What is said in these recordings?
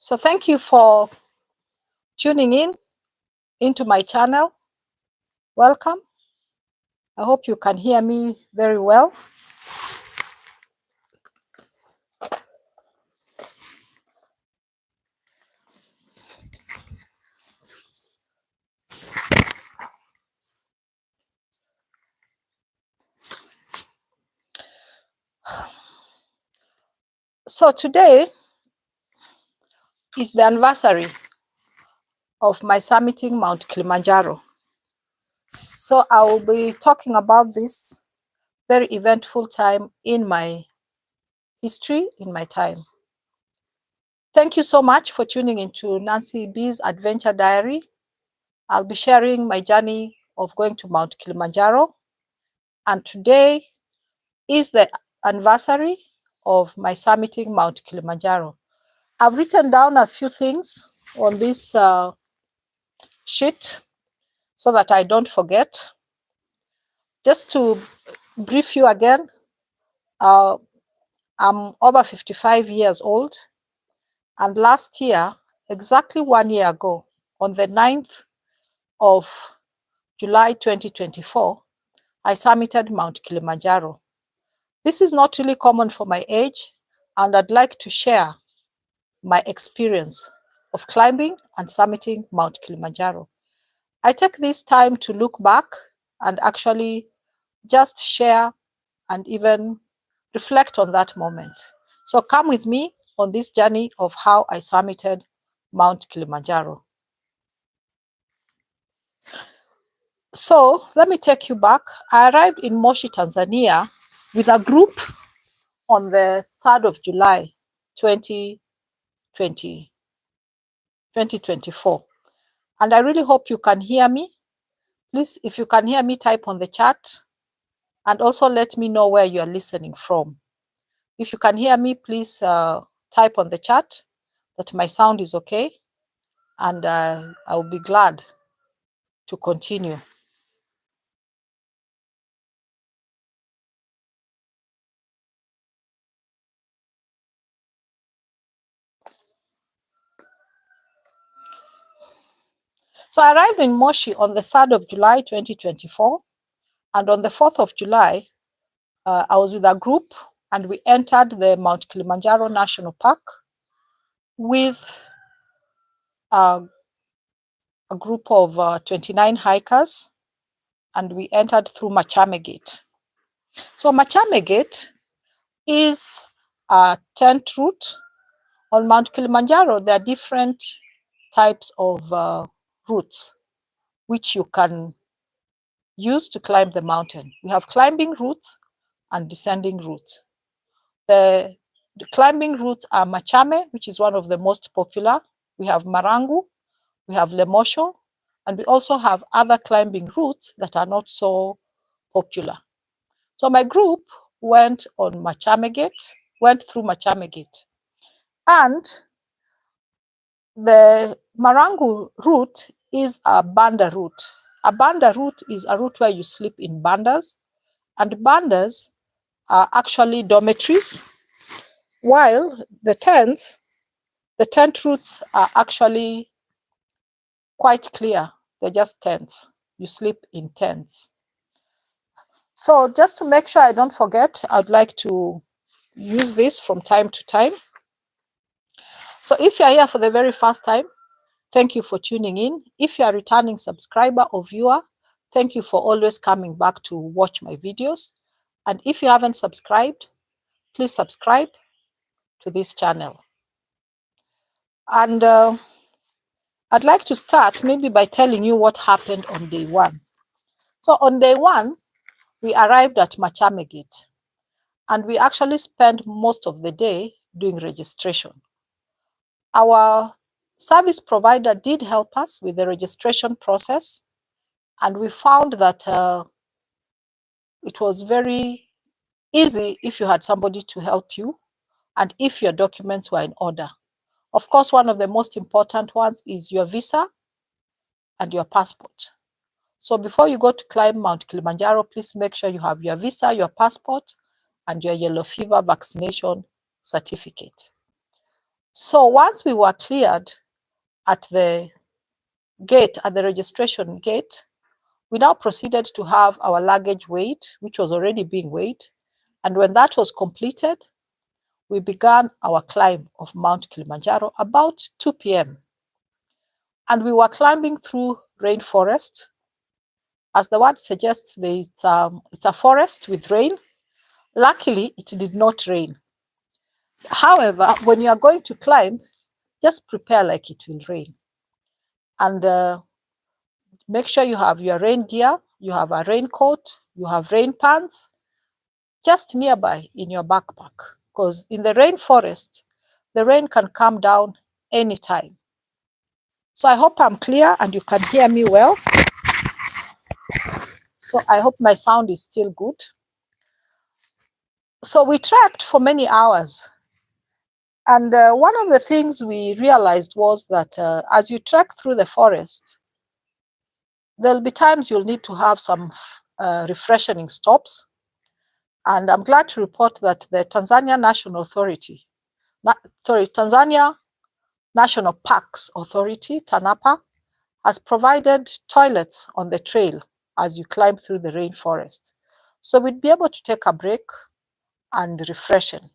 So thank you for tuning in into my channel. Welcome. I hope you can hear me very well. So today is the anniversary of my summiting Mount Kilimanjaro. So I will be talking about this very eventful time in my history, in my time. Thank you so much for tuning into Nancy B's Adventure Diary. I'll be sharing my journey of going to Mount Kilimanjaro. And today is the anniversary of my summiting Mount Kilimanjaro. I've written down a few things on this sheet so that I don't forget. Just to brief you again, I'm over 55 years old, and last year, exactly 1 year ago, on the 9th of July 2024, I summited Mount Kilimanjaro. This is not really common for my age, and I'd like to share my experience of climbing and summiting Mount Kilimanjaro. I take this time to look back and actually just share and even reflect on that moment. So come with me on this journey of how I summited Mount Kilimanjaro. So let me take you back. I arrived in Moshi, Tanzania with a group on the 3rd of July, 2024. And I really hope you can hear me. Please, if you can hear me, type on the chat and also let me know where you are listening from. If you can hear me, please type on the chat that my sound is okay, and I'll be glad to continue. So I arrived in Moshi on the 3rd of July, 2024. And on the 4th of July, I was with a group and we entered the Mount Kilimanjaro National Park with a group of 29 hikers, and we entered through Machame Gate. So Machame Gate is a tent route. On Mount Kilimanjaro, there are different types of routes which you can use to climb the mountain. We have climbing routes and descending routes. The climbing routes are Machame, which is one of the most popular. We have Marangu, we have Lemosho, and we also have other climbing routes that are not so popular. So my group went on Machame Gate, went through Machame Gate. And the Marangu route is a banda route. A banda route is a route where you sleep in bandas, and bandas are actually dormitories, while the tent routes are actually quite clear. They're just tents. You sleep in tents. So just to make sure I don't forget, I'd like to use this from time to time. So if you're here for the very first time, thank you for tuning in. If you're a returning subscriber or viewer, thank you for always coming back to watch my videos. And if you haven't subscribed, please subscribe to this channel. And I'd like to start maybe by telling you what happened on day one. So on day one, we arrived at Machame Gate, and we actually spent most of the day doing registration. Our service provider did help us with the registration process, and we found that it was very easy if you had somebody to help you and if your documents were in order. Of course, one of the most important ones is your visa and your passport. So before you go to climb Mount Kilimanjaro, please make sure you have your visa, your passport, and your yellow fever vaccination certificate. So once we were cleared at the gate, at the registration gate, we now proceeded to have our luggage weighed, which was already being weighed. And when that was completed, we began our climb of Mount Kilimanjaro about 2 p.m. And we were climbing through rainforest. As the word suggests, it's a forest with rain. Luckily, it did not rain. However, when you are going to climb, just prepare like it will rain. And make sure you have your rain gear, you have a raincoat, you have rain pants, just nearby in your backpack. Because in the rainforest, the rain can come down anytime. So I hope I'm clear and you can hear me well. So I hope my sound is still good. So we trekked for many hours. And one of the things we realized was that as you trek through the forest, there'll be times you'll need to have some refreshing stops. And I'm glad to report that the Tanzania National Authority, Tanzania National Parks Authority, TANAPA, has provided toilets on the trail as you climb through the rainforest. So we'd be able to take a break and refreshing.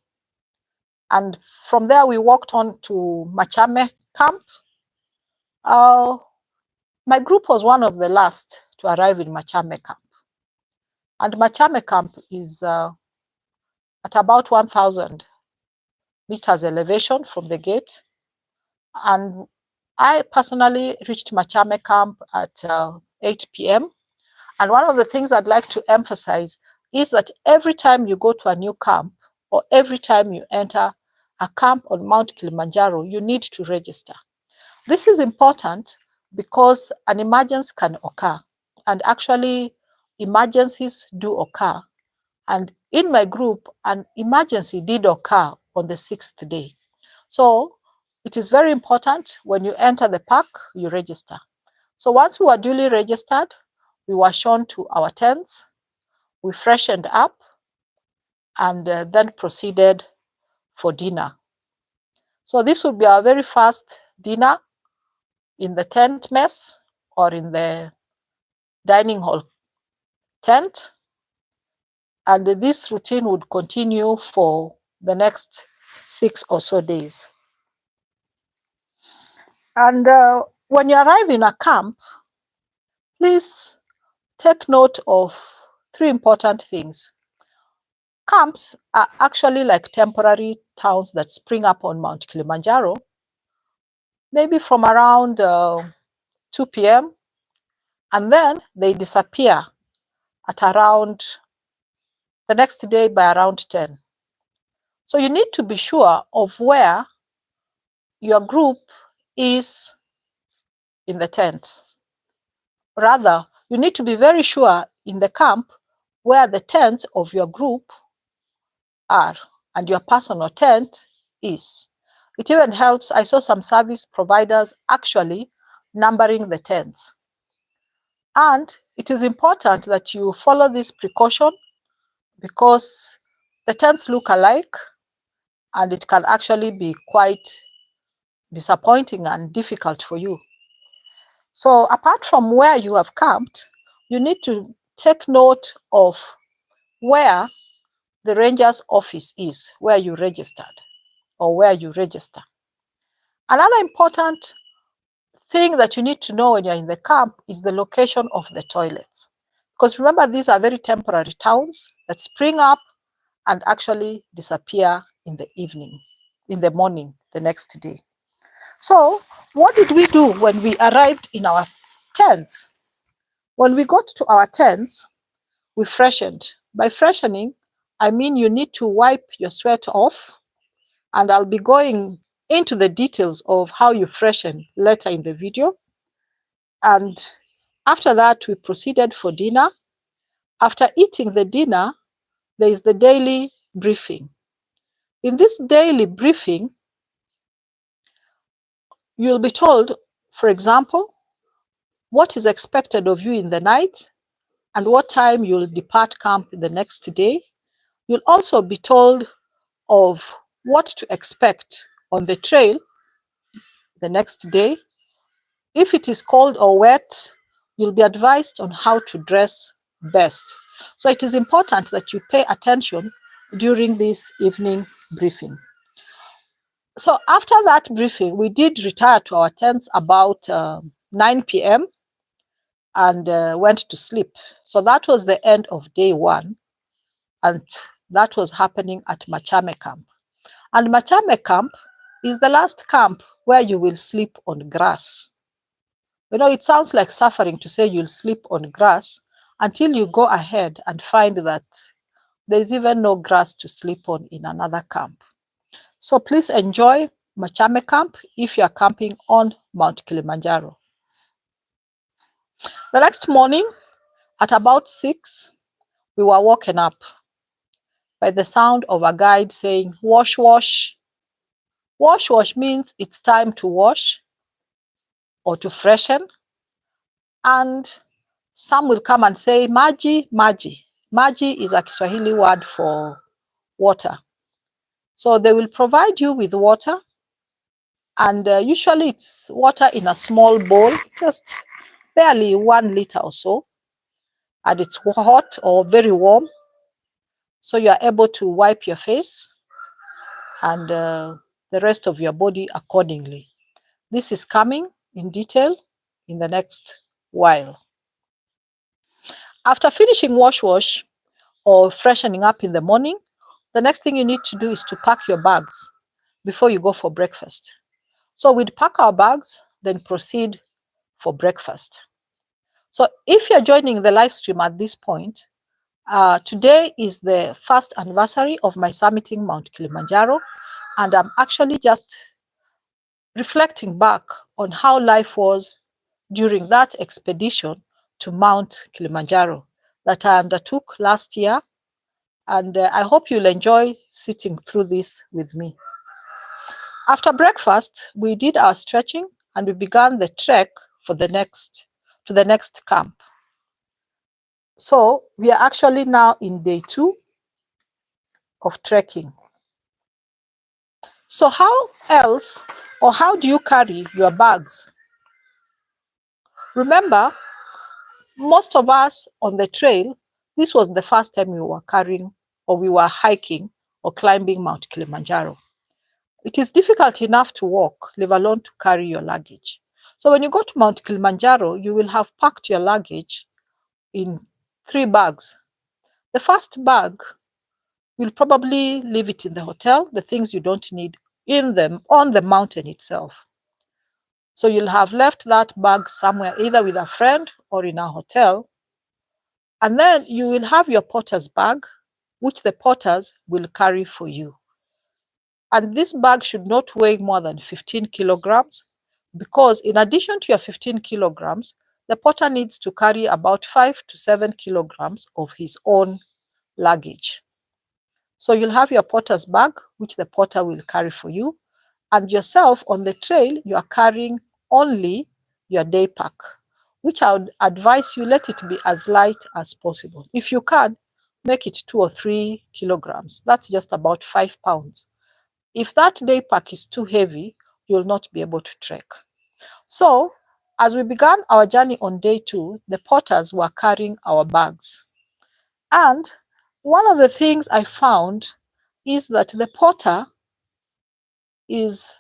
And from there, we walked on to Machame camp. My group was one of the last to arrive in Machame camp. And Machame camp is at about 1,000 meters elevation from the gate. And I personally reached Machame camp at 8 p.m. And one of the things I'd like to emphasize is that every time you go to a new camp or every time you enter a camp on Mount Kilimanjaro, you need to register. This is important because an emergency can occur. And actually, emergencies do occur. And in my group, an emergency did occur on the 6th day. So it is very important when you enter the park, you register. So once we were duly registered, we were shown to our tents, we freshened up, and then proceeded for dinner. So this would be our very first dinner in the tent mess or in the dining hall tent. And this routine would continue for the next 6 or so days. And when you arrive in a camp, please take note of 3 important things. Camps are actually like temporary towns that spring up on Mount Kilimanjaro, maybe from around 2 p.m. and then they disappear at around the next day by around 10. So you need to be sure of where your group is in the tent. Rather, you need to be very sure in the camp where the tent of your group are and your personal tent is. It even helps. I saw some service providers actually numbering the tents. And it is important that you follow this precaution because the tents look alike and it can actually be quite disappointing and difficult for you. So apart from where you have camped, you need to take note of where the ranger's office is, where you registered or where you register. Another important thing that you need to know when you're in the camp is the location of the toilets. Because remember, these are very temporary towns that spring up and actually disappear in the evening, in the morning, the next day. So what did we do when we arrived in our tents? When we got to our tents, we freshened. By freshening, I mean you need to wipe your sweat off, and I'll be going into the details of how you freshen later in the video. And after that, we proceeded for dinner. After eating the dinner, there is the daily briefing. In this daily briefing, you'll be told, for example, what is expected of you in the night and what time you'll depart camp the next day. You'll also be told of what to expect on the trail the next day. If it is cold or wet, you'll be advised on how to dress best. So it is important that you pay attention during this evening briefing. So after that briefing, we did retire to our tents about 9 p.m. and went to sleep. So that was the end of day one, and that was happening at Machame camp. And Machame camp is the last camp where you will sleep on grass. You know, it sounds like suffering to say you'll sleep on grass until you go ahead and find that there's even no grass to sleep on in another camp. So please enjoy Machame camp if you are camping on Mount Kilimanjaro. The next morning at about 6, we were woken up by the sound of a guide saying, "Wash, wash." Wash, wash means it's time to wash or to freshen. And some will come and say, maji, maji. Maji is a Kiswahili word for water. So they will provide you with water. And usually it's water in a small bowl, just barely 1 liter or so. And it's hot or very warm. So you are able to wipe your face and the rest of your body accordingly. This is coming in detail in the next while. After finishing wash or freshening up in the morning, the next thing you need to do is to pack your bags before you go for breakfast. So we'd pack our bags, then proceed for breakfast. So if you're joining the live stream at this point, today is the first anniversary of my summiting Mount Kilimanjaro, and I'm actually just reflecting back on how life was during that expedition to Mount Kilimanjaro that I undertook last year. And I hope you'll enjoy sitting through this with me. After breakfast, we did our stretching and we began the trek to the next camp. So we are actually now in day 2 of trekking. So how else, or how do you carry your bags? Remember, most of us on the trail, this was the first time we were carrying or we were hiking or climbing Mount Kilimanjaro. It is difficult enough to walk, leave alone to carry your luggage. So when you go to Mount Kilimanjaro, you will have packed your luggage in 3 bags. The first bag, you'll probably leave it in the hotel, the things you don't need in them on the mountain itself. So you'll have left that bag somewhere, either with a friend or in a hotel. And then you will have your porter's bag, which the porters will carry for you. And this bag should not weigh more than 15 kilograms, because in addition to your 15 kilograms, the porter needs to carry about 5 to 7 kilograms of his own luggage. So you'll have your porter's bag, which the porter will carry for you. And yourself on the trail, you are carrying only your day pack, which I would advise you let it be as light as possible. If you can, make it 2 or 3 kilograms. That's just about 5 pounds. If that day pack is too heavy, you'll not be able to trek. So as we began our journey on day 2, the porters were carrying our bags. And one of the things I found is that the porter is,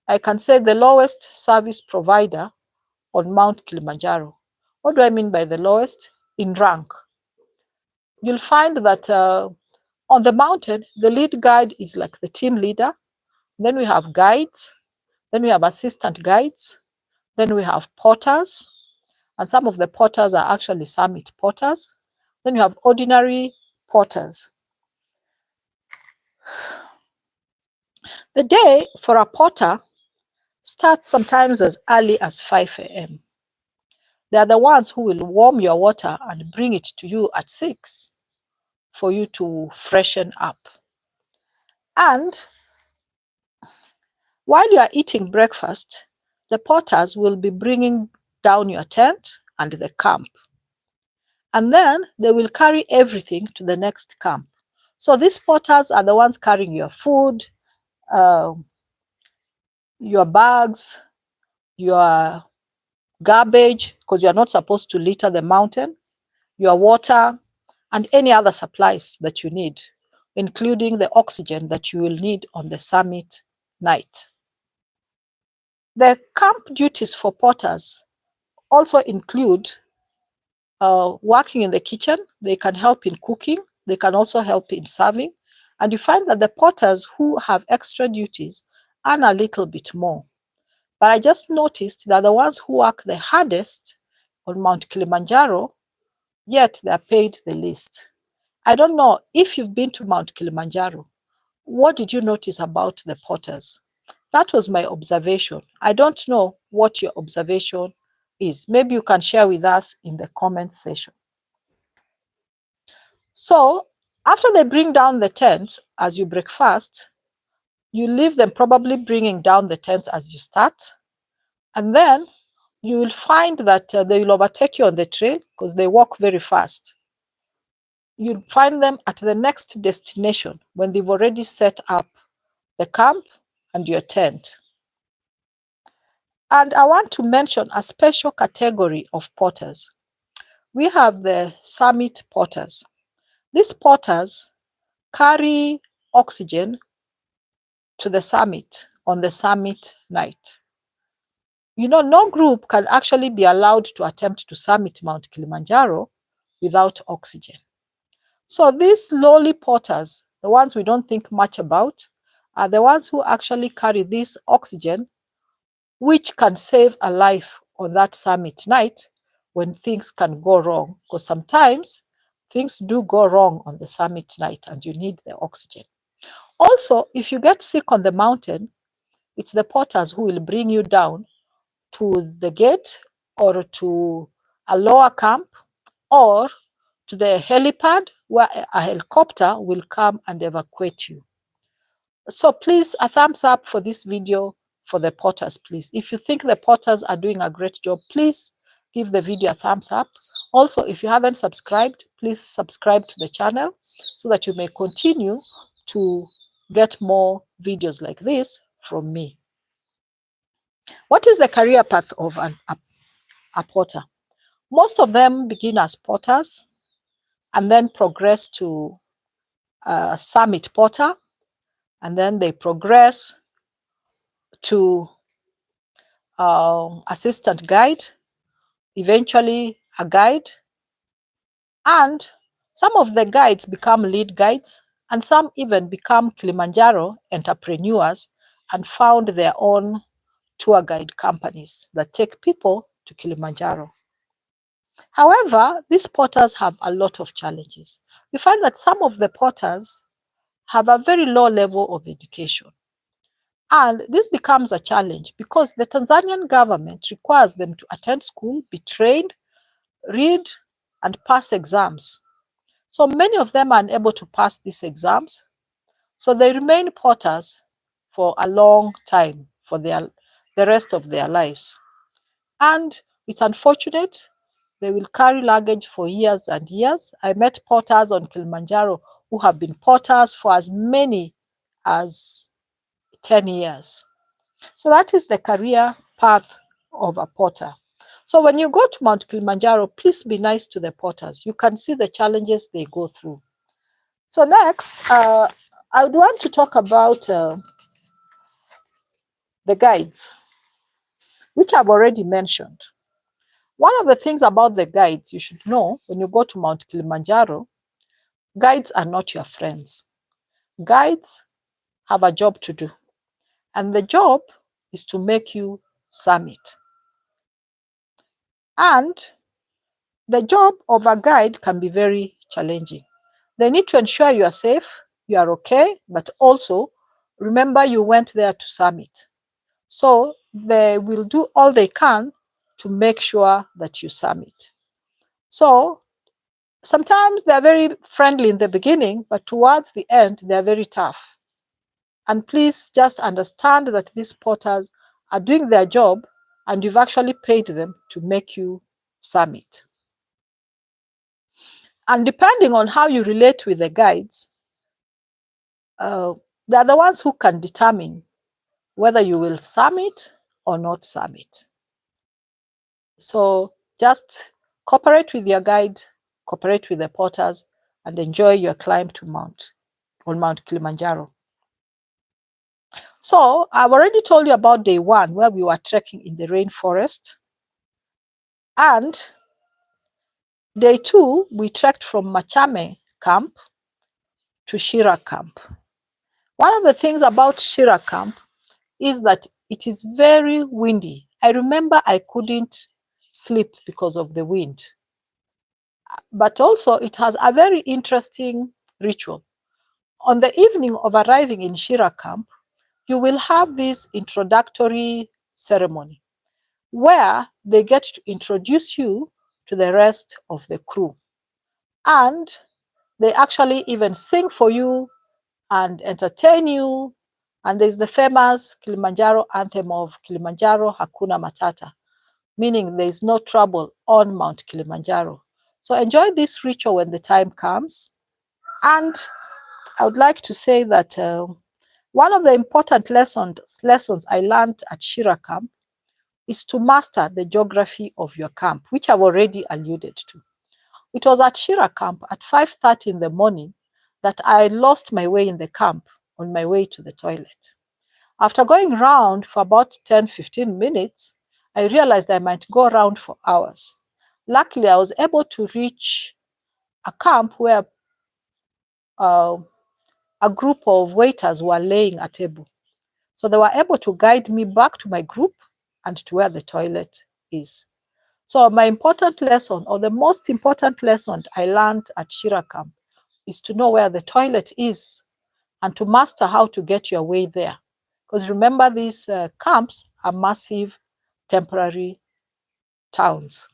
I can say, the lowest service provider on Mount Kilimanjaro. What do I mean by the lowest? In rank. You'll find that on the mountain, the lead guide is like the team leader. Then we have guides. Then we have assistant guides. Then we have porters. And some of the porters are actually summit porters. Then you have ordinary porters. The day for a porter starts sometimes as early as 5 a.m. They are the ones who will warm your water and bring it to you at 6 for you to freshen up. And while you are eating breakfast, the porters will be bringing down your tent and the camp. And then they will carry everything to the next camp. So these porters are the ones carrying your food, your bags, your garbage, because you're not supposed to litter the mountain, your water, and any other supplies that you need, including the oxygen that you will need on the summit night. The camp duties for porters also include working in the kitchen. They can help in cooking. They can also help in serving. And you find that the porters who have extra duties earn a little bit more. But I just noticed that the ones who work the hardest on Mount Kilimanjaro, yet they're paid the least. I don't know if you've been to Mount Kilimanjaro. What did you notice about the porters? That was my observation. I don't know what your observation is. Maybe you can share with us in the comment section. So after they bring down the tents as you breakfast, you leave them probably bringing down the tents as you start. And then you will find that they will overtake you on the trail because they walk very fast. You'll find them at the next destination when they've already set up the camp and your tent. And I want to mention a special category of porters. We have the summit porters. These porters carry oxygen to the summit on the summit night. You know, no group can actually be allowed to attempt to summit Mount Kilimanjaro without oxygen. So these lowly porters, the ones we don't think much about, are the ones who actually carry this oxygen, which can save a life on that summit night when things can go wrong. Because sometimes things do go wrong on the summit night and you need the oxygen. Also, if you get sick on the mountain, it's the porters who will bring you down to the gate or to a lower camp or to the helipad where a helicopter will come and evacuate you. So please, a thumbs up for this video for the porters, please. If you think the porters are doing a great job, please give the video a thumbs up. Also, if you haven't subscribed, please subscribe to the channel so that you may continue to get more videos like this from me. What is the career path of a porter? Most of them begin as porters and then progress to summit porter, and then they progress to assistant guide, eventually a guide, and some of the guides become lead guides, and some even become Kilimanjaro entrepreneurs and found their own tour guide companies that take people to Kilimanjaro. However, these porters have a lot of challenges. We find that some of the porters have a very low level of education. And this becomes a challenge because the Tanzanian government requires them to attend school, be trained, read, and pass exams. So many of them are unable to pass these exams. So they remain porters for a long time, for the rest of their lives. And it's unfortunate. They will carry luggage for years and years. I met porters on Kilimanjaro who have been porters for as many as 10 years. So that is the career path of a porter. So when you go to Mount Kilimanjaro, please be nice to the porters. You can see the challenges they go through. So next, I would want to talk about the guides, which I've already mentioned. One of the things about the guides you should know when you go to Mount Kilimanjaro, guides are not your friends. Guides have a job to do, and the job is to make you summit. And the job of a guide can be very challenging. They need to ensure you are safe, you are okay, but also remember you went there to summit. So they will do all they can to make sure that you summit. So sometimes they're very friendly in the beginning, but towards the end, they're very tough. And please just understand that these porters are doing their job and you've actually paid them to make you summit. And depending on how you relate with the guides, they're the ones who can determine whether you will summit or not summit. So just cooperate with your guide, cooperate with the porters, and enjoy your climb to Mount Kilimanjaro. So I've already told you about day 1, where we were trekking in the rainforest. And day 2, we trekked from Machame camp to Shira camp. One of the things about Shira camp is that it is very windy. I remember I couldn't sleep because of the wind. But also it has a very interesting ritual. On the evening of arriving in Shira camp, you will have this introductory ceremony where they get to introduce you to the rest of the crew. And they actually even sing for you and entertain you. And there's the famous Kilimanjaro anthem of Kilimanjaro Hakuna Matata, meaning there's no trouble on Mount Kilimanjaro. So enjoy this ritual when the time comes. And I would like to say that one of the important lessons I learned at Shira camp is to master the geography of your camp, which I've already alluded to. It was at Shira camp at 5:30 in the morning that I lost my way in the camp on my way to the toilet. After going round for about 10-15 minutes, I realized I might go around for hours. Luckily, I was able to reach a camp where a group of waiters were laying a table. So they were able to guide me back to my group and to where the toilet is. So my important lesson, or the most important lesson I learned at Shira camp, is to know where the toilet is and to master how to get your way there. Because remember, these camps are massive temporary towns.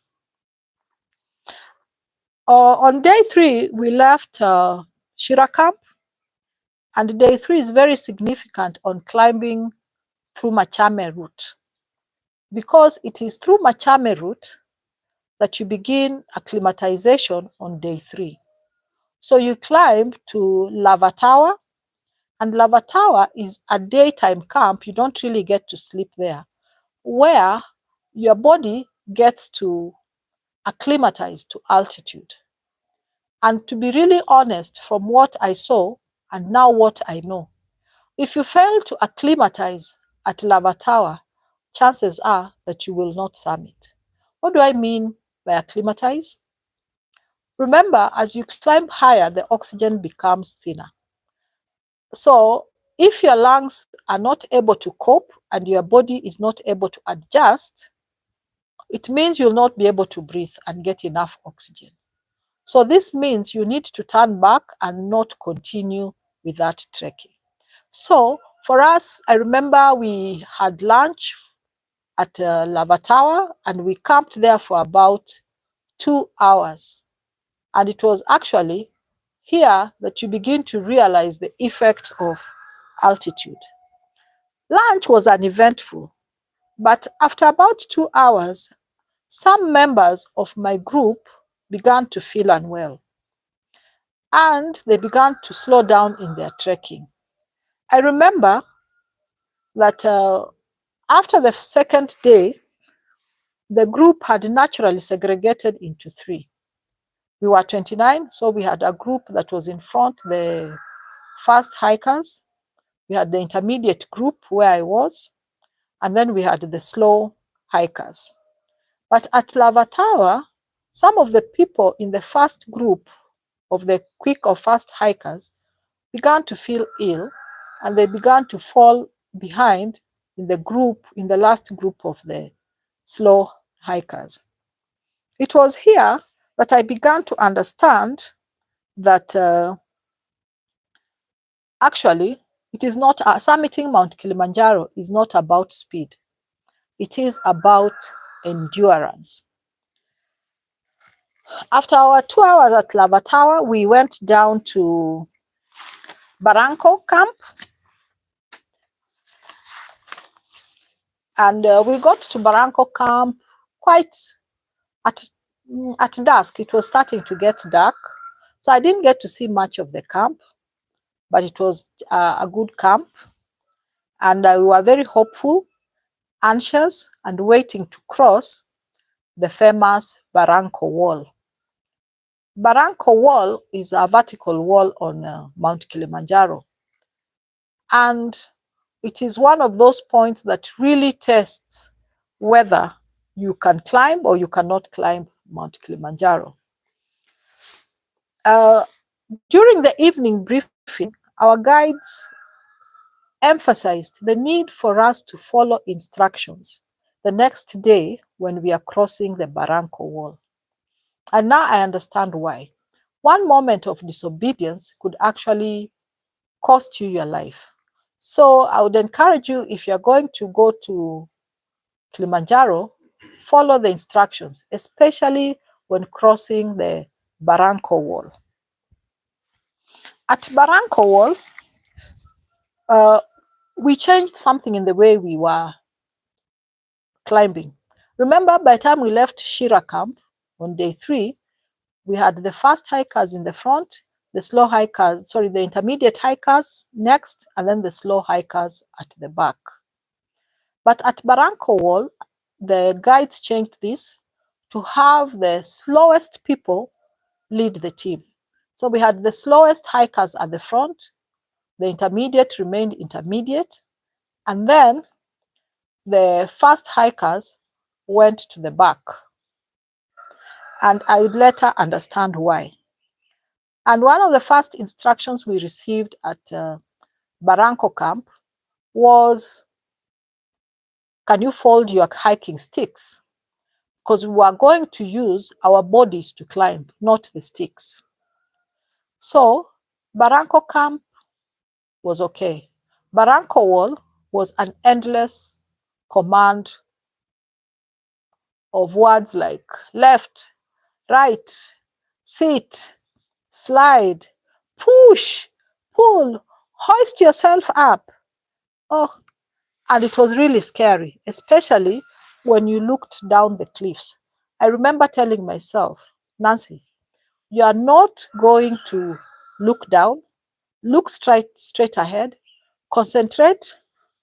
On day 3, we left Shira camp, and day 3 is very significant on climbing through Machame route, because it is through Machame route that you begin acclimatization on day 3. So you climb to Lava Tower, and Lava Tower is a daytime camp. You don't really get to sleep there, where your body gets to acclimatize to altitude. And to be really honest, from what I saw and now what I know, if you fail to acclimatize at Lava Tower, chances are that you will not summit. What do I mean by acclimatize? Remember, as you climb higher, the oxygen becomes thinner. So if your lungs are not able to cope and your body is not able to adjust, it means you'll not be able to breathe and get enough oxygen. So this means you need to turn back and not continue with that trekking. So for us, I remember we had lunch at Lava Tower and we camped there for about 2 hours. And it was actually here that you begin to realize the effect of altitude. Lunch was uneventful, but after about 2 hours, some members of my group began to feel unwell and they began to slow down in their trekking. I remember that after the second day, the group had naturally segregated into 3. We were 29, so we had a group that was in front, the fast hikers. We had the intermediate group where I was, and then we had the slow hikers. But at Lava Tower, some of the people in the first group of the quick or fast hikers began to feel ill, and they began to fall behind in the last group of the slow hikers. It was here that I began to understand that actually it is not summiting Mount Kilimanjaro is not about speed. It is about endurance. After our 2 hours at Lava Tower, we went down to Barranco camp, and we got to Barranco camp quite at dusk. It was starting to get dark, so I didn't get to see much of the camp, but it was a good camp. And we were very hopeful, anxious, and waiting to cross the famous Barranco Wall. Barranco Wall is a vertical wall on Mount Kilimanjaro. And it is one of those points that really tests whether you can climb or you cannot climb Mount Kilimanjaro. During the evening briefing, our guides emphasized the need for us to follow instructions the next day when we are crossing the Barranco Wall. And now I understand why. One moment of disobedience could actually cost you your life. So I would encourage you, if you're going to go to Kilimanjaro, follow the instructions, especially when crossing the Barranco Wall. At Barranco Wall, we changed something in the way we were climbing. Remember, by the time we left Shira camp on day 3, we had the fast hikers in the front, the intermediate hikers next, and then the slow hikers at the back. But at Barranco Wall, the guides changed this to have the slowest people lead the team. So we had the slowest hikers at the front, the intermediate remained intermediate, and then the fast hikers went to the back. And I would later understand why. And one of the first instructions we received at Barranco camp was, can you fold your hiking sticks? Because we were going to use our bodies to climb, not the sticks. So Barranco camp was okay. Barranco Wall was an endless command of words like left, right, sit, slide, push, pull, hoist yourself up. Oh, and it was really scary, especially when you looked down the cliffs. I remember telling myself, Nancy, you are not going to look down, look straight ahead, concentrate,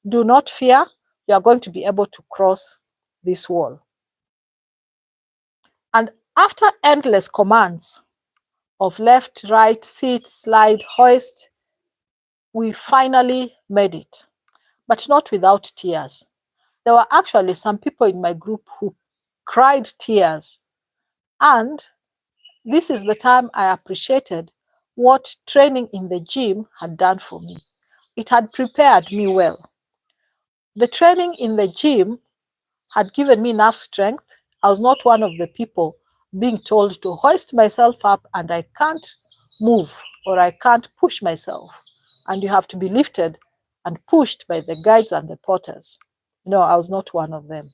do not fear, you are going to be able to cross this wall. And after endless commands of left, right, sit, slide, hoist, we finally made it, but not without tears. There were actually some people in my group who cried tears. And this is the time I appreciated what training in the gym had done for me. It had prepared me well. The training in the gym had given me enough strength. I was not one of the people being told to hoist myself up and I can't move or I can't push myself. And you have to be lifted and pushed by the guides and the porters. No, I was not one of them.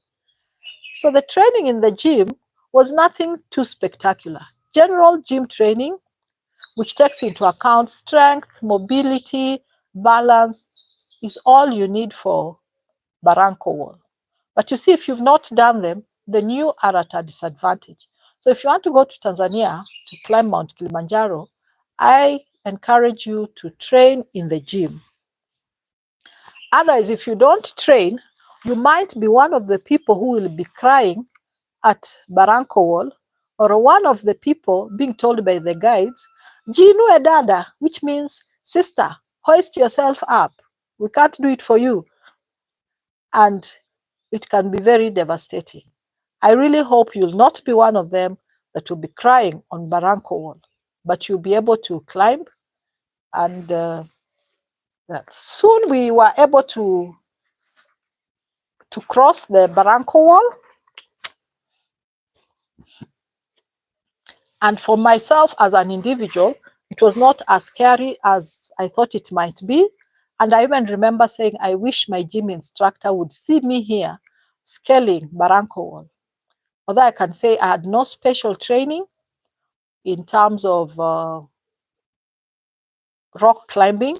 So the training in the gym was nothing too spectacular. General gym training, which takes into account strength, mobility, balance, is all you need for Barranco Wall. But you see, if you've not done them, then you are at a disadvantage. So if you want to go to Tanzania to climb Mount Kilimanjaro, I encourage you to train in the gym. Otherwise, if you don't train, you might be one of the people who will be crying at Barranco Wall, or one of the people being told by the guides, Jinue dada, which means sister, hoist yourself up. We can't do it for you. And it can be very devastating. I really hope you'll not be one of them that will be crying on Barranco Wall, but you'll be able to climb. And soon we were able to cross the Barranco Wall. And for myself as an individual, it was not as scary as I thought it might be. And I even remember saying, I wish my gym instructor would see me here scaling Barranco Wall. Although I can say I had no special training in terms of rock climbing,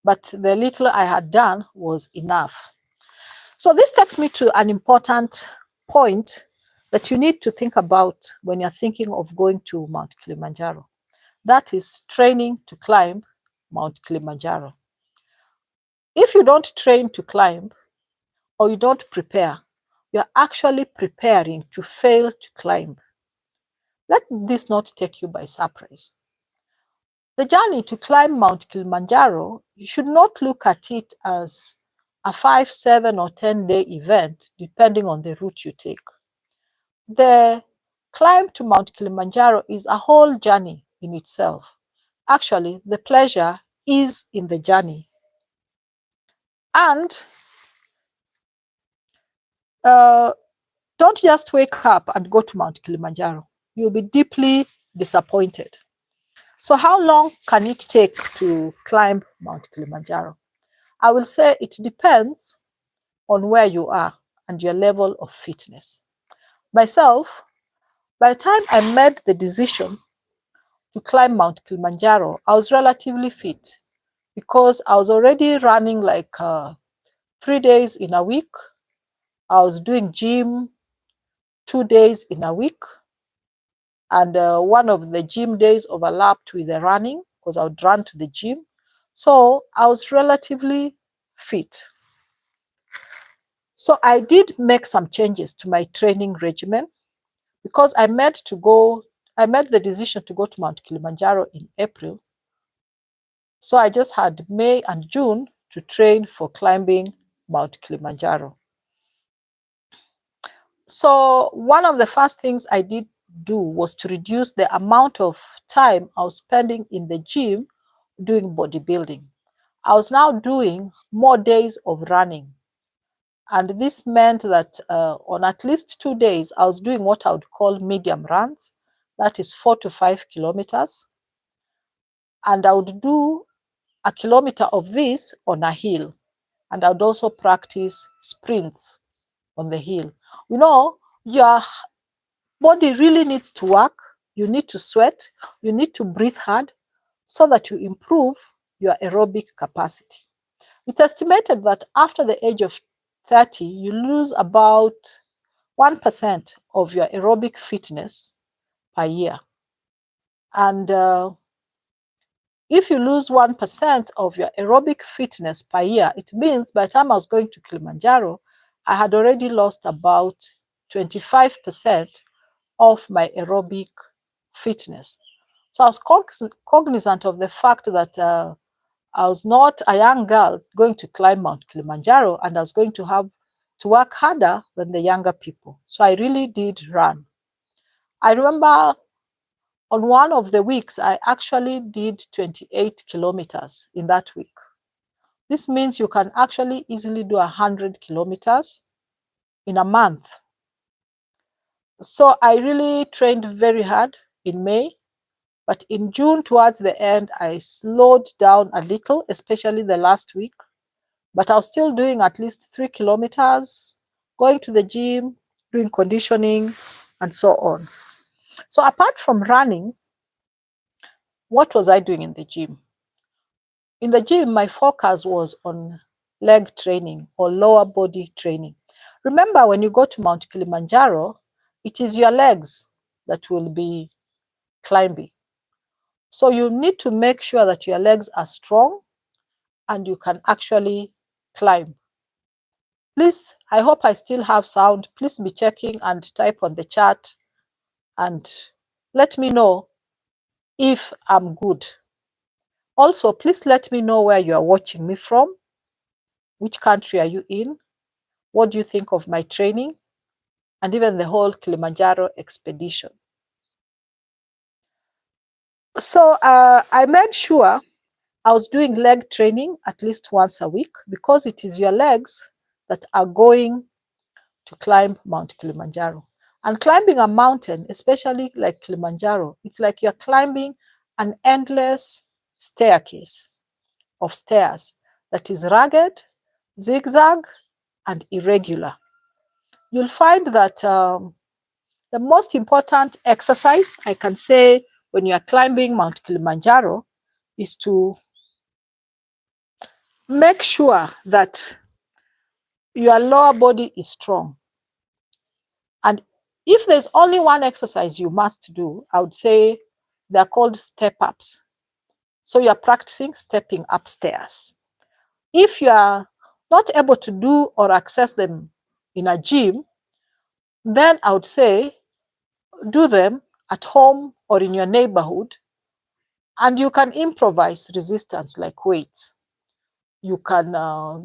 but the little I had done was enough. So this takes me to an important point that you need to think about when you're thinking of going to Mount Kilimanjaro. That is training to climb Mount Kilimanjaro. If you don't train to climb or you don't prepare, you're actually preparing to fail to climb. Let this not take you by surprise. The journey to climb Mount Kilimanjaro, you should not look at it as a 5, 7, or 10-day event, depending on the route you take. The climb to Mount Kilimanjaro is a whole journey in itself. Actually, the pleasure is in the journey. And don't just wake up and go to Mount Kilimanjaro. You'll be deeply disappointed. So how long can it take to climb Mount Kilimanjaro? I will say it depends on where you are and your level of fitness. Myself, by the time I made the decision to climb Mount Kilimanjaro, I was relatively fit because I was already running like 3 days in a week. I was doing gym 2 days in a week. And one of the gym days overlapped with the running because I would run to the gym. So I was relatively fit. So I did make some changes to my training regimen because I made the decision to go to Mount Kilimanjaro in April. So I just had May and June to train for climbing Mount Kilimanjaro. So one of the first things I did do was to reduce the amount of time I was spending in the gym doing bodybuilding. I was now doing more days of running. And this meant that on at least 2 days, I was doing what I would call medium runs, that is 4 to 5 kilometers. And I would do a kilometer of this on a hill. And I would also practice sprints on the hill. You know, your body really needs to work. You need to sweat. You need to breathe hard so that you improve your aerobic capacity. It's estimated that after the age of 30, you lose about 1% of your aerobic fitness per year. And if you lose 1% of your aerobic fitness per year, it means by the time I was going to Kilimanjaro, I had already lost about 25% of my aerobic fitness. So I was cognizant of the fact that I was not a young girl going to climb Mount Kilimanjaro, and I was going to have to work harder than the younger people. So I really did run. I remember on one of the weeks, I actually did 28 kilometers in that week. This means you can actually easily do 100 kilometers in a month. So I really trained very hard in May, but in June towards the end, I slowed down a little, especially the last week. But I was still doing at least 3 kilometers, going to the gym, doing conditioning, and so on. So apart from running, what was I doing in the gym? In the gym, my focus was on leg training or lower body training. Remember, when you go to Mount Kilimanjaro, it is your legs that will be climbing. So you need to make sure that your legs are strong and you can actually climb. Please, I hope I still have sound. Please be checking and type on the chat and let me know if I'm good. Also, please let me know where you are watching me from. Which country are you in? What do you think of my training? And even the whole Kilimanjaro expedition. So I made sure I was doing leg training at least once a week because it is your legs that are going to climb Mount Kilimanjaro. And climbing a mountain, especially like Kilimanjaro, it's like you're climbing an endless staircase of stairs that is rugged, zigzag, and irregular. You'll find that the most important exercise I can say when you are climbing Mount Kilimanjaro is to make sure that your lower body is strong. And if there's only one exercise you must do, I would say they're called step ups. So you're practicing stepping upstairs. If you are not able to do or access them in a gym, then I would say do them at home or in your neighborhood, and you can improvise resistance like weights. You can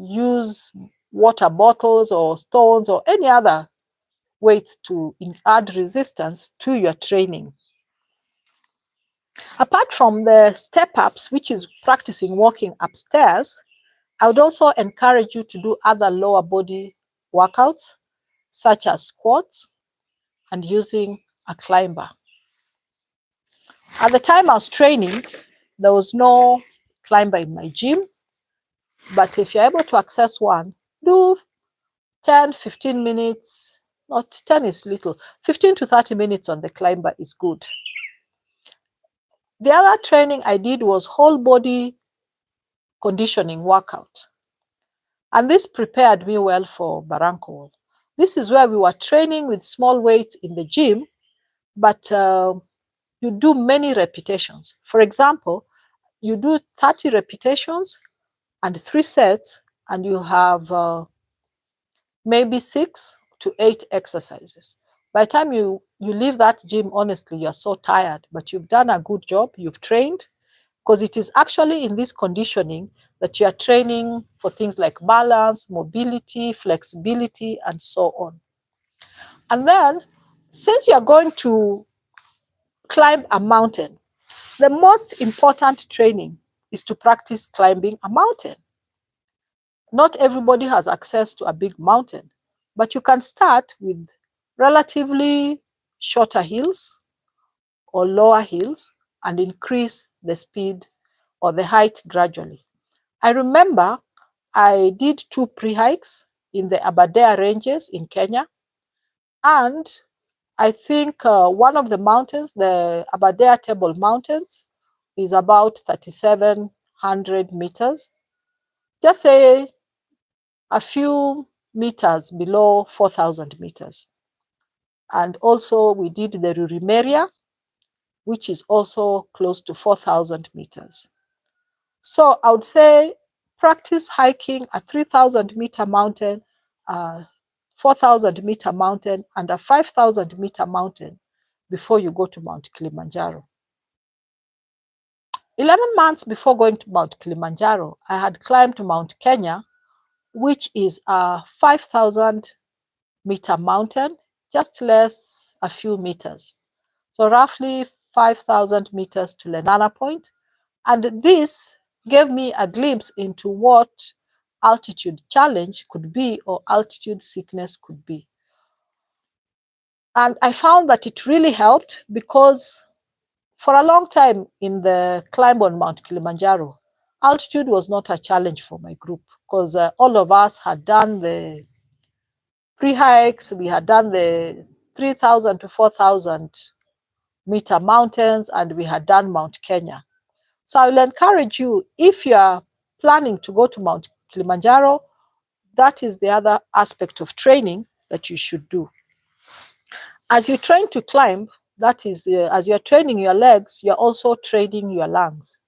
use water bottles or stones or any other weights to add resistance to your training. Apart from the step ups, which is practicing walking upstairs, I would also encourage you to do other lower body workouts, such as squats and using a climber. At the time I was training, there was no climber in my gym, but if you're able to access one, do 10, 15 minutes, not 10 is little, 15 to 30 minutes on the climber is good. The other training I did was whole body conditioning workout. And this prepared me well for Barranco. This is where we were training with small weights in the gym, but you do many repetitions. For example, you do 30 repetitions and 3 sets, and you have maybe 6 to 8 exercises. By the time you leave that gym, honestly, you're so tired, but you've done a good job, you've trained, because it is actually in this conditioning that you are training for things like balance, mobility, flexibility, and so on. And then, since you're going to climb a mountain, the most important training is to practice climbing a mountain. Not everybody has access to a big mountain, but you can start with relatively shorter hills or lower hills and increase the speed or the height gradually. I remember I did 2 pre-hikes in the Aberdare Ranges in Kenya, and I think one of the mountains, the Aberdare Table Mountains, is about 3,700 meters. Just say a few meters below 4,000 meters. And also we did the Rurimeria, which is also close to 4,000 meters. So I would say practice hiking a 3,000-meter mountain, a 4,000-meter mountain, and a 5,000-meter mountain before you go to Mount Kilimanjaro. 11 months before going to Mount Kilimanjaro, I had climbed Mount Kenya, which is a 5,000-meter mountain, just less a few meters. So roughly 5,000 meters to Lenana Point. And this gave me a glimpse into what altitude challenge could be or altitude sickness could be. And I found that it really helped because for a long time in the climb on Mount Kilimanjaro, altitude was not a challenge for my group because all of us had done the pre-hikes, we had done the 3,000 to 4,000 meter mountains, and we had done Mount Kenya. So I will encourage you, if you are planning to go to Mount Kilimanjaro, that is the other aspect of training that you should do. As you train to climb, that is, as you're training your legs, you're also training your lungs.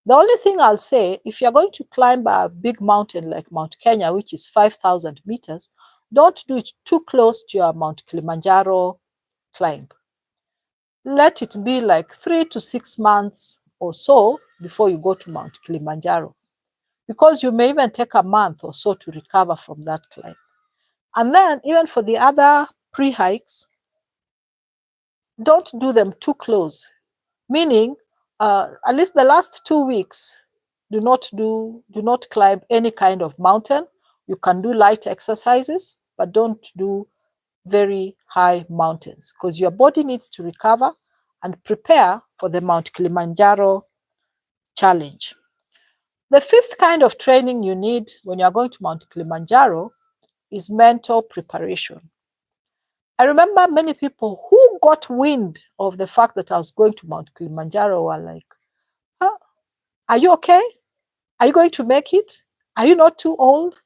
The only thing I'll say, if you're going to climb a big mountain like Mount Kenya, which is 5,000 meters, don't do it too close to your Mount Kilimanjaro climb. Let it be like 3 to 6 months or so before you go to Mount Kilimanjaro, because you may even take a month or so to recover from that climb. And then even for the other pre-hikes, don't do them too close, meaning at least the last 2 weeks, do not climb any kind of mountain. You can do light exercises, but don't do very high mountains because your body needs to recover and prepare for the Mount Kilimanjaro challenge. The 5th kind of training you need when you're going to Mount Kilimanjaro is mental preparation. I remember many people who got wind of the fact that I was going to Mount Kilimanjaro were like, oh, are you okay? Are you going to make it? Are you not too old?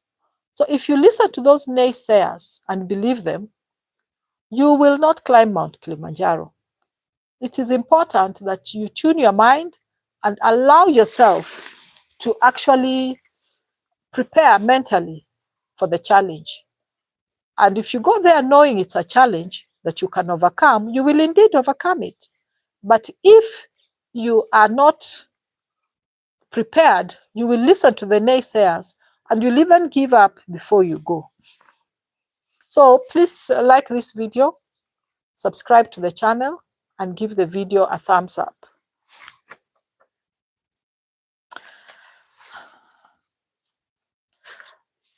So if you listen to those naysayers and believe them, you will not climb Mount Kilimanjaro. It is important that you tune your mind and allow yourself to actually prepare mentally for the challenge. And if you go there knowing it's a challenge that you can overcome, you will indeed overcome it. But if you are not prepared, you will listen to the naysayers and you'll even give up before you go. So please like this video, subscribe to the channel, and give the video a thumbs up.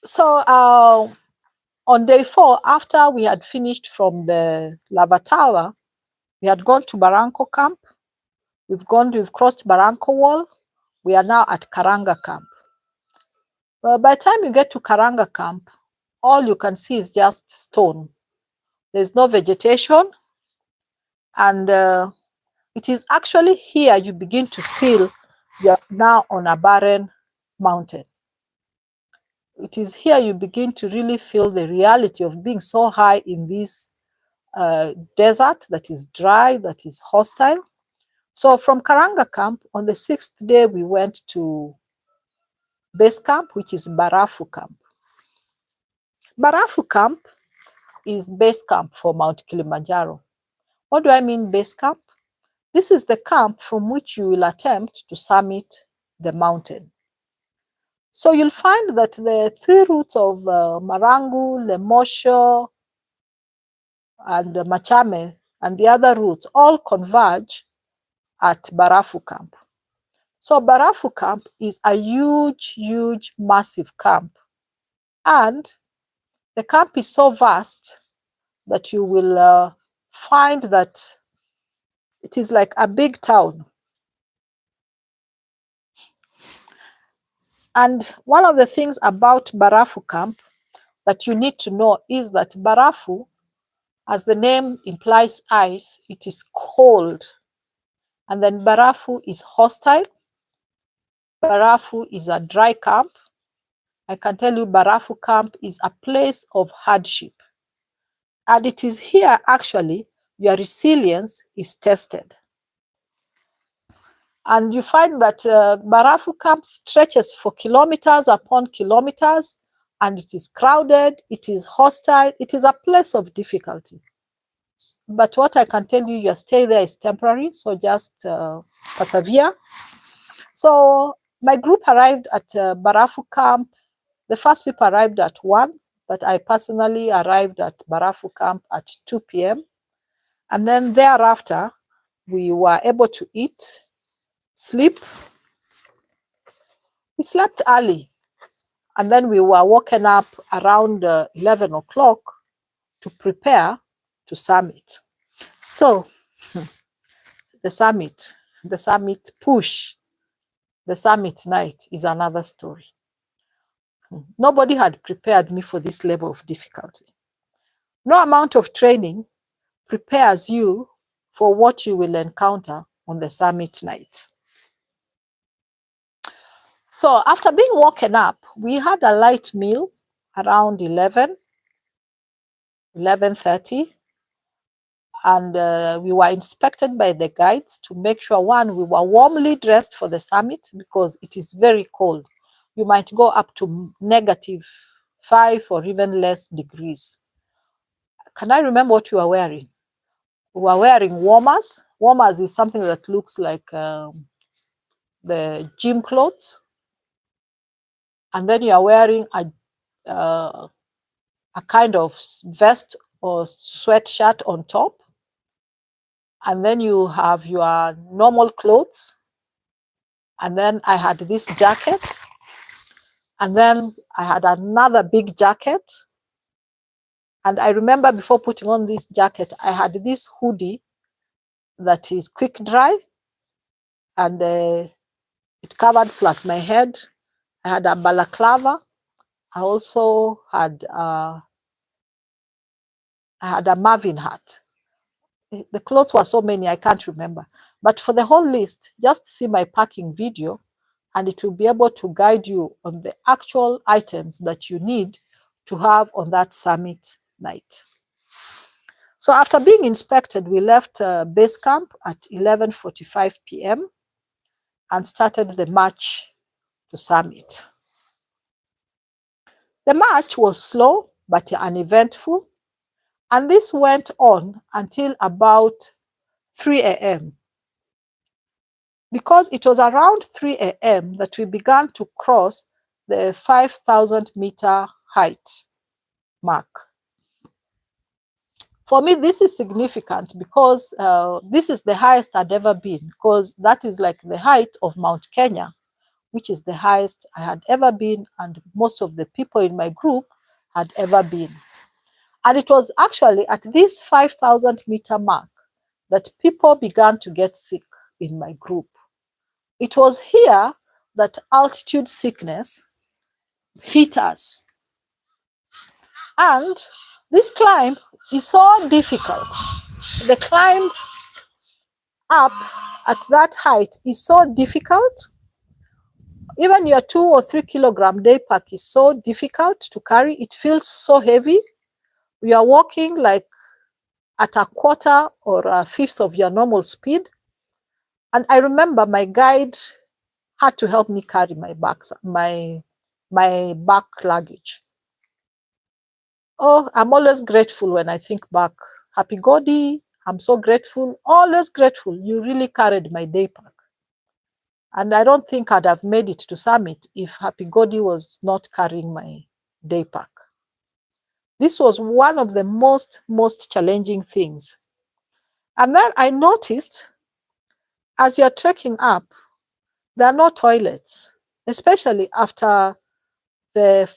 So on day 4, after we had finished from the Lava Tower, we had gone to Barranco Camp. We've crossed Barranco Wall. We are now at Karanga Camp. Well, by the time you get to Karanga Camp, all you can see is just stone. There's no vegetation. And it is actually here you begin to feel you're now on a barren mountain. It is here you begin to really feel the reality of being so high in this desert that is dry, that is hostile. So from Karanga Camp, on the 6th day, we went to base camp, which is Barafu Camp. Barafu Camp is base camp for Mount Kilimanjaro. What do I mean base camp? This is the camp from which you will attempt to summit the mountain. So you'll find that the 3 routes of Marangu, Lemosho, and Machame, and the other routes all converge at Barafu Camp. So Barafu Camp is a huge, massive camp. And the camp is so vast that you will find that it is like a big town. And one of the things about Barafu Camp that you need to know is that Barafu, as the name implies ice, it is cold. And then Barafu is hostile. Barafu is a dry camp. I can tell you Barafu Camp is a place of hardship. And it is here actually your resilience is tested. And you find that Barafu Camp stretches for kilometers upon kilometers, and it is crowded, it is hostile, it is a place of difficulty. But what I can tell you, your stay there is temporary, so just persevere. So my group arrived at Barafu Camp. The first people arrived at 1, but I personally arrived at Barafu Camp at 2 p.m. And then thereafter, we were able to eat, sleep. We slept early, and then we were woken up around 11 o'clock to prepare to summit. So the summit push, the summit night is another story. Nobody had prepared me for this level of difficulty. No amount of training prepares you for what you will encounter on the summit night. So after being woken up, we had a light meal around 11:30, and we were inspected by the guides to make sure, one, we were warmly dressed for the summit because it is very cold. You might go up to -5 or even less degrees. Can I remember what you were wearing? We were wearing warmers. Warmers is something that looks like the gym clothes. And then you are wearing a kind of vest or sweatshirt on top. And then you have your normal clothes. And then I had this jacket. And then I had another big jacket. And I remember before putting on this jacket, I had this hoodie that is quick dry. And it covered plus my head. I had a balaclava. I also had I had a Marvin hat. The clothes were so many, I can't remember. But for the whole list, just see my packing video, and it will be able to guide you on the actual items that you need to have on that summit night. So after being inspected, we left base camp at 11:45 p.m. and started the march to summit. The march was slow but uneventful, and this went on until about 3 a.m. Because it was around 3 a.m. that we began to cross the 5,000-meter height mark. For me, this is significant because this is the highest I'd ever been, because that is like the height of Mount Kenya, which is the highest I had ever been, and most of the people in my group had ever been. And it was actually at this 5,000-meter mark that people began to get sick in my group. It was here that altitude sickness hit us. And this climb is so difficult. The climb up at that height is so difficult. Even your 2 or 3 kilogram day pack is so difficult to carry. It feels so heavy. We are walking like at a quarter or a fifth of your normal speed. And I remember my guide had to help me carry my back luggage. Oh, I'm always grateful when I think back. Happy Godi, I'm so grateful, always grateful. You really carried my day pack. And I don't think I'd have made it to summit if Happy Godi was not carrying my day pack. This was one of the most challenging things. And then I noticed as you're trekking up, there are no toilets, especially after the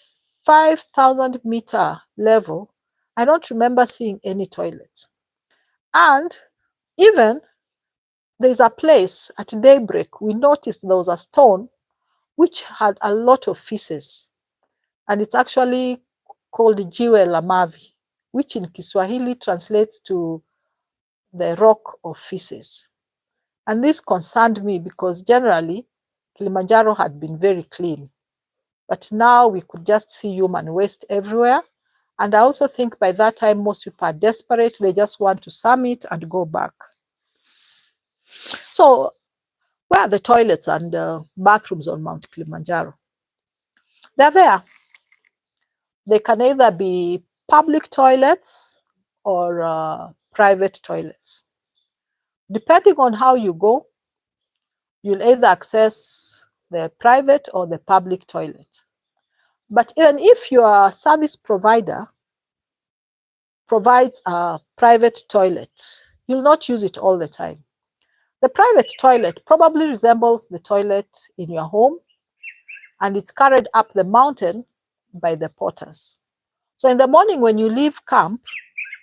5,000-meter level. I don't remember seeing any toilets. And even there's a place at daybreak, we noticed there was a stone which had a lot of feces. And it's actually called Jiwe la Mavi, which in Kiswahili translates to the rock of feces. And this concerned me because generally Kilimanjaro had been very clean. But now we could just see human waste everywhere. And I also think by that time, most people are desperate. They just want to summit and go back. So where are the toilets and bathrooms on Mount Kilimanjaro? They're there. They can either be public toilets or private toilets. Depending on how you go, you'll either access the private or the public toilet. But even if your service provider provides a private toilet, you'll not use it all the time. The private toilet probably resembles the toilet in your home, and it's carried up the mountain by the porters. So in the morning when you leave camp,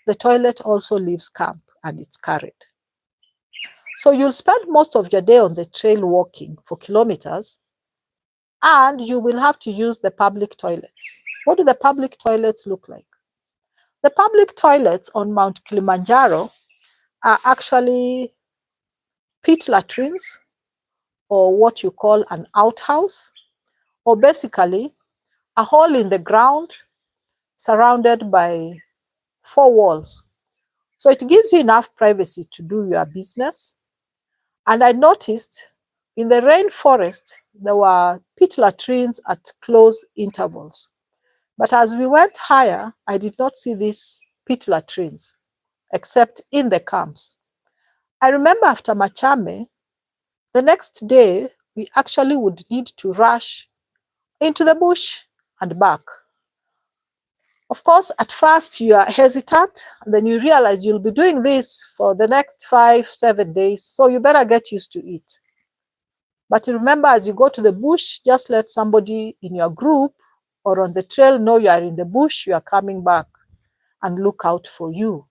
the toilet also leaves camp and it's carried. So you'll spend most of your day on the trail walking for kilometers, and you will have to use the public toilets. What do the public toilets look like? The public toilets on Mount Kilimanjaro are actually pit latrines, or what you call an outhouse, or basically a hole in the ground surrounded by 4 walls. So it gives you enough privacy to do your business. And I noticed in the rainforest, there were pit latrines at close intervals. But as we went higher, I did not see these pit latrines, except in the camps. I remember after Machame, the next day, we actually would need to rush into the bush and back. Of course, at first you are hesitant, and then you realize you'll be doing this for the next 5-7 days, so you better get used to it. But remember, as you go to the bush, just let somebody in your group or on the trail know you are in the bush, you are coming back, and look out for you.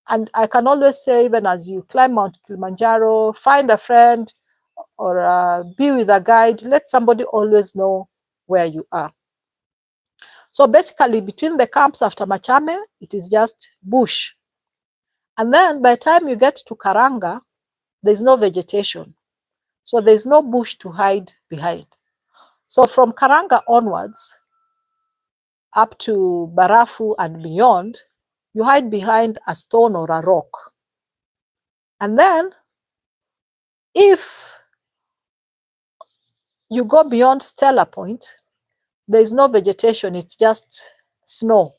And I can always say, even as you climb Mount Kilimanjaro, find a friend or be with a guide, let somebody always know where you are. So basically, between the camps after Machame, it is just bush. And then by the time you get to Karanga, there's no vegetation. So there's no bush to hide behind. So from Karanga onwards, up to Barafu and beyond, you hide behind a stone or a rock. And then if you go beyond Stella Point, There is no vegetation, it's just snow.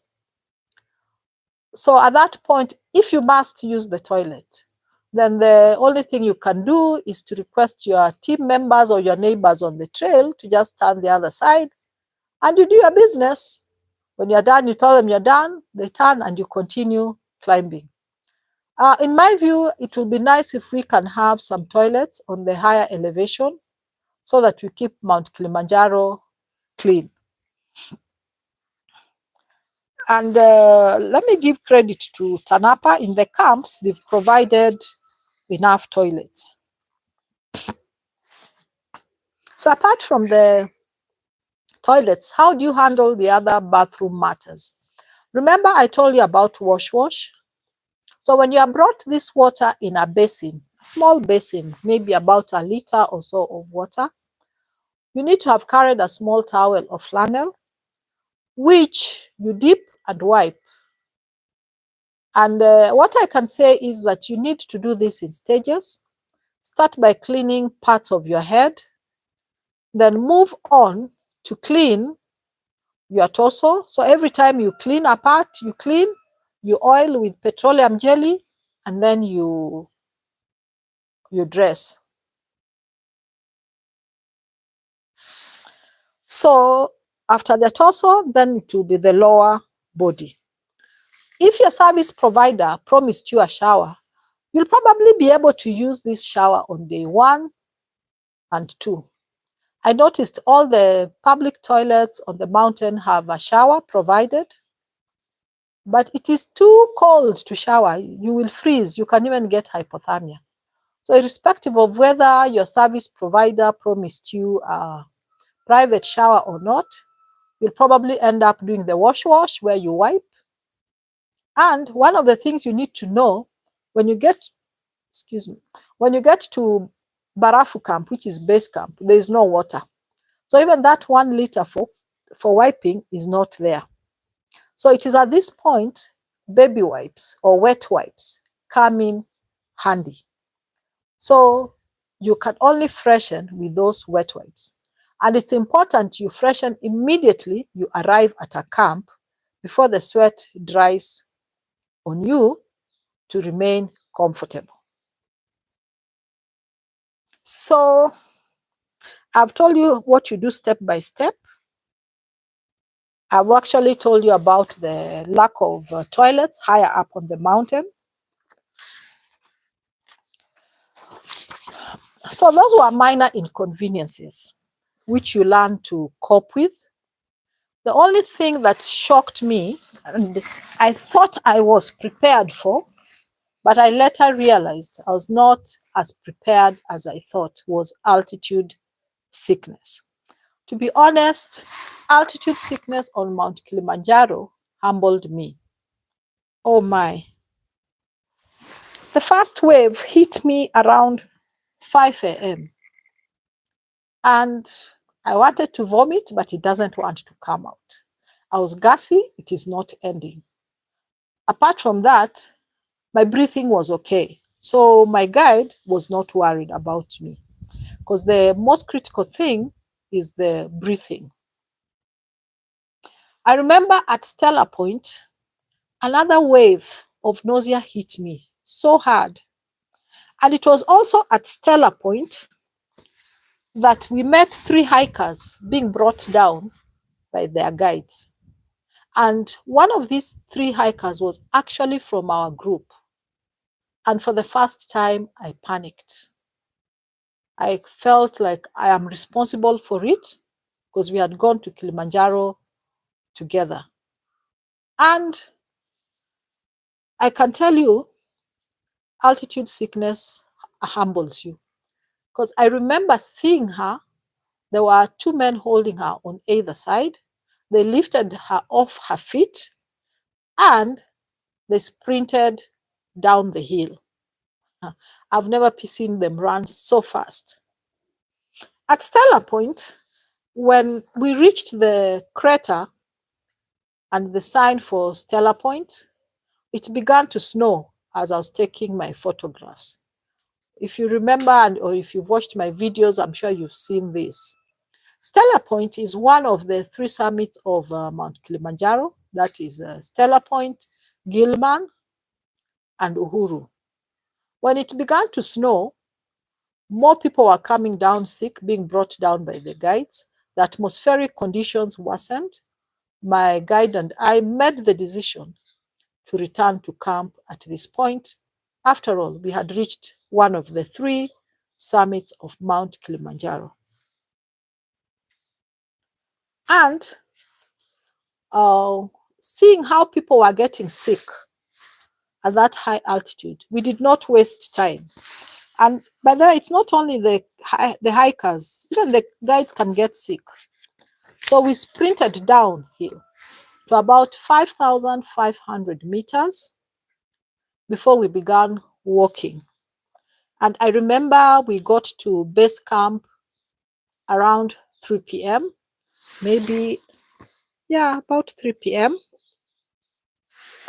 So at that point, if you must use the toilet, then the only thing you can do is to request your team members or your neighbors on the trail to just stand the other side and you do your business. When you're done, you tell them you're done, they turn and you continue climbing. In my view, it will be nice if we can have some toilets on the higher elevation so that we keep Mount Kilimanjaro clean. And let me give credit to TANAPA. In the camps, they've provided enough toilets. So apart from the toilets, how do you handle the other bathroom matters? Remember I told you about wash. So when you have brought this water in a basin, a small basin, maybe about a liter or so of water, you need to have carried a small towel or flannel, which you dip and wipe. And what I can say is that you need to do this in stages. Start by cleaning parts of your head, then move on to clean your torso. So every time you clean a part, you oil with petroleum jelly, and then you dress. So after the torso, then it will be the lower body. If your service provider promised you a shower, you'll probably be able to use this shower on day 1 and 2. I noticed all the public toilets on the mountain have a shower provided, but it is too cold to shower. You will freeze. You can even get hypothermia. So irrespective of whether your service provider promised you a private shower or not, you'll probably end up doing the wash where you wipe. And one of the things you need to know when you get, when you get to Barafu camp, which is base camp, there is no water. So even that 1 liter for wiping is not there. So it is at this point, baby wipes or wet wipes come in handy. So you can only freshen with those wet wipes. And it's important you freshen immediately you arrive at a camp before the sweat dries on you to remain comfortable. So I've told you what you do step by step. I've actually told you about the lack of toilets higher up on the mountain. So those were minor inconveniences which you learn to cope with. The only thing that shocked me, and I thought I was prepared for, but I later realized I was not as prepared as I thought, was altitude sickness. To be honest, altitude sickness on Mount Kilimanjaro humbled me. Oh my. The first wave hit me around 5 a.m. and I wanted to vomit, but it doesn't want to come out. I was gassy, it is not ending. Apart from that, my breathing was okay. So my guide was not worried about me because the most critical thing is the breathing. I remember at Stella Point, another wave of nausea hit me so hard. And it was also at Stella Point that we met 3 hikers being brought down by their guides. And one of these 3 hikers was actually from our group. And for the first time, I panicked. I felt like I am responsible for it because we had gone to Kilimanjaro together. And I can tell you, altitude sickness humbles you. Because I remember seeing her, there were 2 men holding her on either side. They lifted her off her feet and they sprinted down the hill. I've never seen them run so fast. At Stella Point, when we reached the crater and the sign for Stella Point, it began to snow as I was taking my photographs. If you remember, or if you've watched my videos, I'm sure you've seen this. Stella Point is one of the three summits of Mount Kilimanjaro. That is Stella Point, Gilman, and Uhuru. When it began to snow, more people were coming down sick, being brought down by the guides. The atmospheric conditions worsened. My guide and I made the decision to return to camp at this point. After all, we had reached one of the three summits of Mount Kilimanjaro. And seeing how people were getting sick at that high altitude, we did not waste time. And by the way, it's not only the hikers, even the guides can get sick. So we sprinted downhill to about 5,500 meters before we began walking. And I remember we got to base camp around 3 p.m., maybe, yeah, about 3 p.m.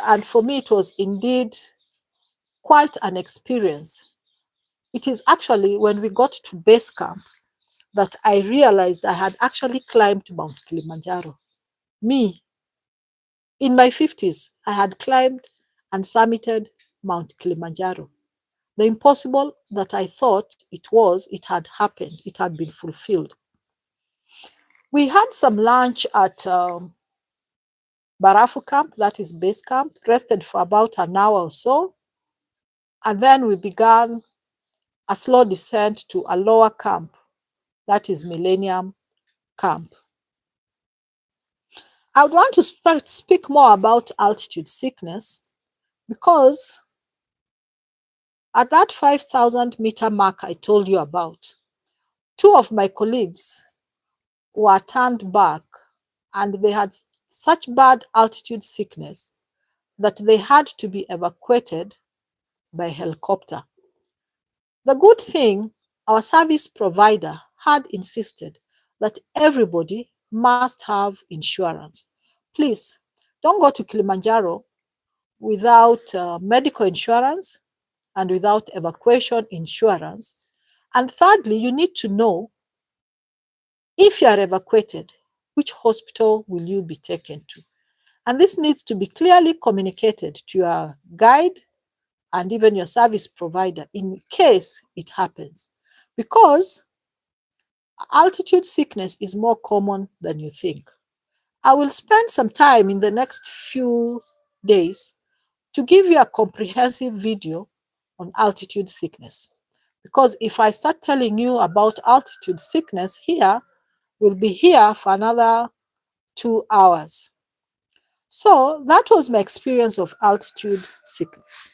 And for me, it was indeed quite an experience. It is actually when we got to base camp that I realized I had actually climbed Mount Kilimanjaro. Me, in my 50s, I had climbed and summited Mount Kilimanjaro. The impossible that I thought it had happened, it had been fulfilled. We had some lunch at Barafu camp, that is base camp, rested for about an hour or so, and then we began a slow descent to a lower camp, that is Millennium Camp. I would want to speak more about altitude sickness because at that 5,000 meter mark I told you about, two of my colleagues were turned back and they had such bad altitude sickness that they had to be evacuated by helicopter. The good thing, our service provider had insisted that everybody must have insurance. Please don't go to Kilimanjaro without medical insurance and without evacuation insurance. And thirdly, you need to know if you are evacuated, which hospital will you be taken to? And this needs to be clearly communicated to your guide and even your service provider in case it happens. Because altitude sickness is more common than you think. I will spend some time in the next few days to give you a comprehensive video on altitude sickness. Because if I start telling you about altitude sickness here, we'll be here for another 2 hours. So that was my experience of altitude sickness.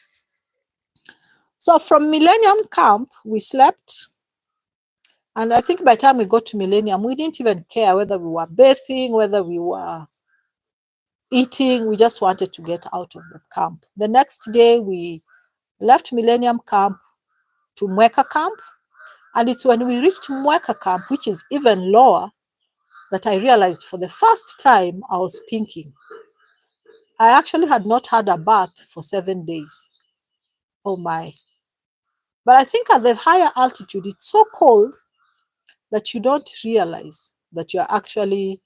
So from Millennium Camp, we slept. And I think by the time we got to Millennium, we didn't even care whether we were bathing, whether we were eating. We just wanted to get out of the camp. The next day, we left Millennium Camp to Mweka Camp. And it's when we reached Mweka Camp, which is even lower, that I realized for the first time I was thinking. I actually had not had a bath for 7 days. Oh my. But I think at the higher altitude, it's so cold that you don't realize that you're actually,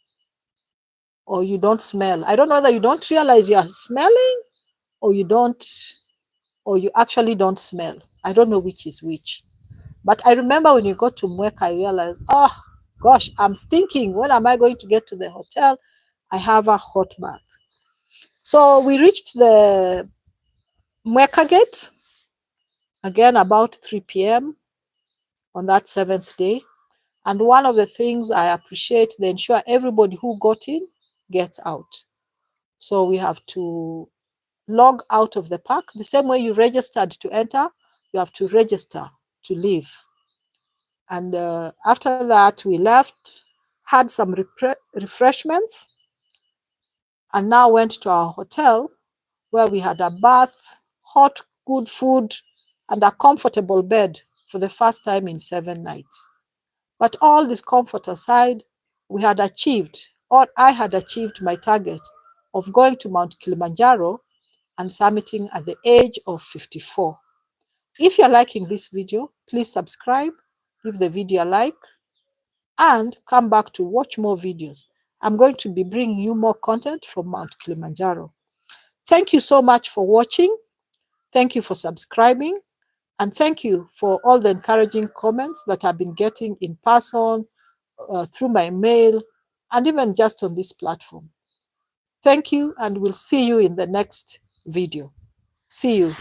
or you don't smell. I don't know whether you don't realize you're smelling or you actually don't smell. I don't know which is which. But I remember when you go to Mweka, I realized, oh gosh, I'm stinking. When am I going to get to the hotel? I have a hot bath. So we reached the Mweka Gate, again about 3 p.m. on that 7th day. And one of the things I appreciate, they ensure everybody who got in gets out. So we have to log out of the park. The same way you registered to enter, you have to register to leave. And after that, we left, had some refreshments, and now went to our hotel where we had a bath, hot, good food, and a comfortable bed for the first time in 7 nights. But all discomfort aside, we had achieved, or I had achieved my target of going to Mount Kilimanjaro and summiting at the age of 54. If you're liking this video, please subscribe, give the video a like, and come back to watch more videos. I'm going to be bringing you more content from Mount Kilimanjaro. Thank you so much for watching. Thank you for subscribing. And thank you for all the encouraging comments that I've been getting in person, through my mail, and even just on this platform. Thank you, and we'll see you in the next video. See you.